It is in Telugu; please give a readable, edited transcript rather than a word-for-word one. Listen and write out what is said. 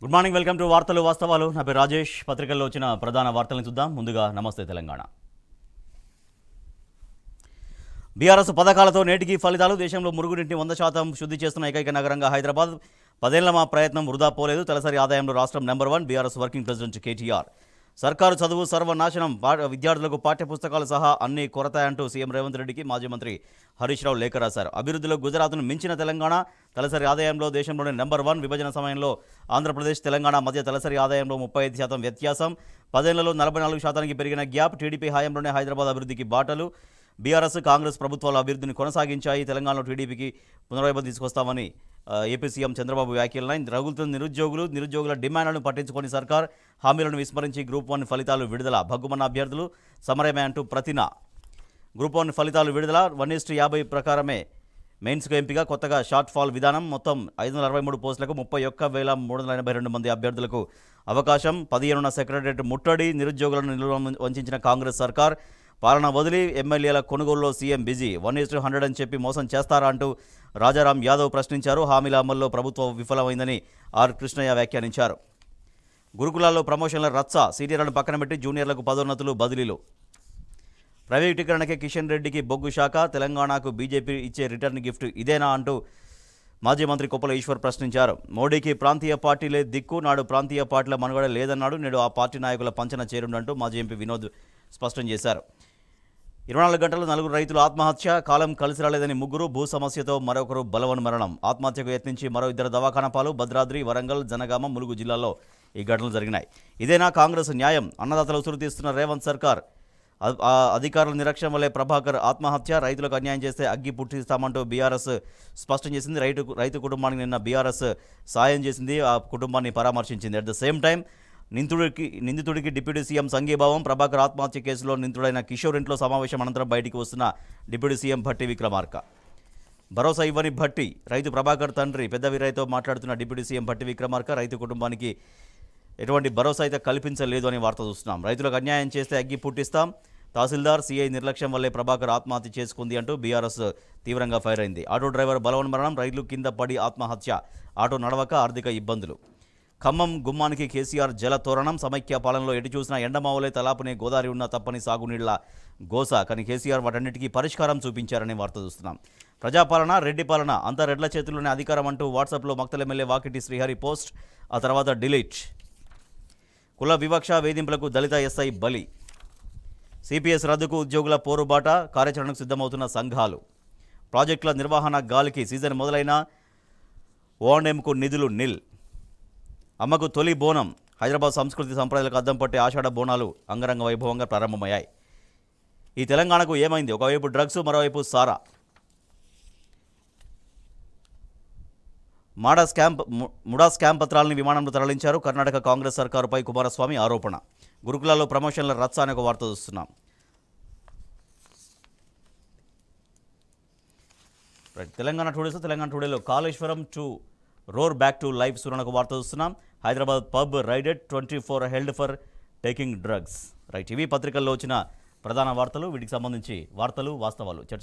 గుడ్ మార్నింగ్, వెల్కమ్ టు వార్తలు వాస్తవాలు. నా పేరు రాజేష్. పత్రికల్లో వచ్చిన ప్రధాన వార్తలను చూద్దాం. ముందుగా నమస్తే తెలంగాణ. బీఆర్ఎస్ పథకాలతో నేటికి ఫలితాలు. దేశంలో మురుగునీటిని 100% శుద్ధి చేస్తున్న ఏకైక నగరంగా హైదరాబాద్. 10 ఏళ్ల మా ప్రయత్నం వృధా పోలేదు. తలసరి ఆదాయంలో రాష్ట్రం number 1. BRS working president KTR. సర్కారు చదువు సర్వనాశనం, విద్యార్థులకు పాఠ్యపుస్తకాలు సహా అన్ని కొరత అంటూ సీఎం రేవంత్ రెడ్డికి మాజీ మంత్రి హరీష్ రావు లేఖ రాశారు. అభివృద్ధిలో గుజరాత్ను మించిన తెలంగాణ. తలసరి ఆదాయంలో దేశంలోనే నెంబర్ 1. విభజన సమయంలో ఆంధ్రప్రదేశ్ తెలంగాణ మధ్య తలసరి ఆదాయంలో 35% వ్యత్యాసం. 10 ఏళ్లలో 44% పెరిగిన గ్యాప్. టీడీపీ హయాంలోనే హైదరాబాద్ అభివృద్ధికి బాటలు. బీఆర్ఎస్ కాంగ్రెస్ ప్రభుత్వాల అభివృద్ధిని కొనసాగించాయి. తెలంగాణలో టీడీపీకి పునర్వైభవం తీసుకొస్తామని ఏపీ సీఎం చంద్రబాబు వ్యాఖ్యలైన. రగులుతున్న నిరుద్యోగుల డిమాండ్లను పట్టించుకొని సర్కార్ హామీలను విస్మరించి గ్రూప్ 1 ఫలితాలు విడుదల. భగ్గుమన్న అభ్యర్థులు సమరమే అంటూ ప్రతిన. గ్రూప్ 1 ఫలితాలు విడుదల. 1:50 ప్రకారమే మెయిన్స్కు ఎంపిక. కొత్తగా షార్ట్ ఫాల్ విధానం. మొత్తం 563 పోస్టులకు 31,382 మంది అభ్యర్థులకు అవకాశం. 15న సెక్రటరియట్ ముట్టడి. నిరుద్యోగులను నిలువ వంచిన కాంగ్రెస్ సర్కార్. పాలన వదిలి ఎమ్మెల్యేల కొనుగోలులో సీఎం బిజీ. 1:100 అని చెప్పి మోసం చేస్తారా అంటూ రాజారాం యాదవ్ ప్రశ్నించారు. హామీల అమల్లో ప్రభుత్వం విఫలమైందని ఆర్ కృష్ణయ్య వ్యాఖ్యానించారు. గురుకులాల్లో ప్రమోషన్ల రచ్చ. సీనియర్లను పక్కన పెట్టి జూనియర్లకు పదోన్నతులు, బదిలీలు. ప్రైవేటీకరణకే కిషన్ రెడ్డికి బొగ్గు శాఖ. తెలంగాణకు బీజేపీ ఇచ్చే రిటర్న్ గిఫ్ట్ ఇదేనా అంటూ మాజీ మంత్రి కొప్పుల ఈశ్వర్ ప్రశ్నించారు. మోడీకి ప్రాంతీయ పార్టీలే దిక్కు. నాడు ప్రాంతీయ పార్టీల మనుగడ లేదన్నాడు. నేడు ఆ పార్టీ నాయకుల పంచన చేరుండంటూ మాజీ ఎంపీ వినోద్ స్పష్టం చేశారు. 24 గంటలు 4 రైతులు ఆత్మహత్య. కాలం కలిసి రాలేదని ముగ్గురు. భూ సమస్యతో మరొకరు బలవన్మరణం. ఆత్మహత్యకు యత్నించి మరో 2 దవాఖానా పాలు. భద్రాద్రి, వరంగల్, జనగామ, ములుగు జిల్లాల్లో ఈ ఘటనలు జరిగినాయి. ఇదేనా కాంగ్రెస్ న్యాయం? అన్నదాతలు ఉసురు తీస్తున్న రేవంత్ సర్కార్. అధికారుల నిరక్షణ వల్లే ప్రభాకర్ ఆత్మహత్య. రైతులకు అన్యాయం చేస్తే అగ్గి పుట్టిస్తామంటూ బీఆర్ఎస్ స్పష్టం చేసింది. రైతు కుటుంబానికి నిన్న బీఆర్ఎస్ సాయం చేసింది. ఆ కుటుంబాన్ని పరామర్శించింది. అట్ ద సేమ్ టైం నిందితుడికి డిప్యూటీ సీఎం సంఘీభావం. ప్రభాకర్ ఆత్మహత్య కేసులో నిందితుడైన కిషోర్ ఇంట్లో సమావేశం అనంతరం బయటికి వస్తున్న డిప్యూటీ సీఎం భట్టి విక్రమార్క. భరోసా ఇవ్వని భట్టి. రైతు ప్రభాకర్ తండ్రి పెద్ద వీరయ్యతో మాట్లాడుతున్న డిప్యూటీ సీఎం భట్టి విక్రమార్క. రైతు కుటుంబానికి ఎటువంటి భరోసా అయితే కల్పించలేదు అని వార్త చూస్తున్నాం. రైతులకు అన్యాయం చేస్తే అగ్గి పుట్టిస్తాం. తహసీల్దార్, సీఐ నిర్లక్ష్యం వల్లే ప్రభాకర్ ఆత్మహత్య చేసుకుంది అంటూ బీఆర్ఎస్ తీవ్రంగా ఫైర్ అయింది. Auto driver బలవన్మరణం. రైలు కింద పడి ఆత్మహత్య. ఆటో నడవక ఆర్థిక ఇబ్బందులు. ఖమ్మం గుమ్మానికి కేసీఆర్ జల తోరణం. సమైక్య పాలనలో ఎటు చూసినా ఎండమావులే. తలాపునే గోదావరి ఉన్న తప్పని సాగునీళ్ల గోస. కానీ కేసీఆర్ వాటన్నిటికీ పరిష్కారం చూపించారని వార్త చూస్తున్నాం. ప్రజాపాలన, రెడ్డి పాలన, అంతా రెడ్ల చేతుల్లోనే అధికారం అంటూ వాట్సాప్లో మక్తల్ ఎమ్మెల్యే వాకిటి శ్రీహరి పోస్ట్. ఆ తర్వాత డిలీట్. కుల వివక్ష వేధింపులకు దళిత ఎస్ఐ బలి. సిపిఎస్ రద్దుకు ఉద్యోగుల పోరుబాట. కార్యాచరణకు సిద్ధమవుతున్న సంఘాలు. ప్రాజెక్టుల నిర్వహణ గాలికి. సీజన్ మొదలైన ఓఎండ్ఎంకు నిధులు నిల్. అమ్మకు తొలి బోనం. హైదరాబాద్ సంస్కృతి సంప్రదాయాలకు అద్దం పట్టే ఆషాఢ బోనాలు అంగరంగ వైభవంగా ప్రారంభమయ్యాయి. ఈ తెలంగాణకు ఏమైంది? ఒకవైపు డ్రగ్స్, మరోవైపు సారా. ముడా స్కామ్ పత్రాలని విమానంలో తరలించారు. కర్ణాటక కాంగ్రెస్ సర్కారుపై కుమారస్వామి ఆరోపణ. గురుకులాల్లో ప్రమోషన్ల రచ్చ అనే ఒక వార్త చూస్తున్నాం. తెలంగాణ టుడేలో Kaleshwaram to roar back to life సురణకు వార్త చూస్తున్నాం. Hyderabad pub raided. 24 held for taking drugs. ఇవి పత్రికల్లో వచ్చిన ప్రధాన వార్తలు. వీటికి సంబంధించి వార్తలు వాస్తవాలు చర్చలు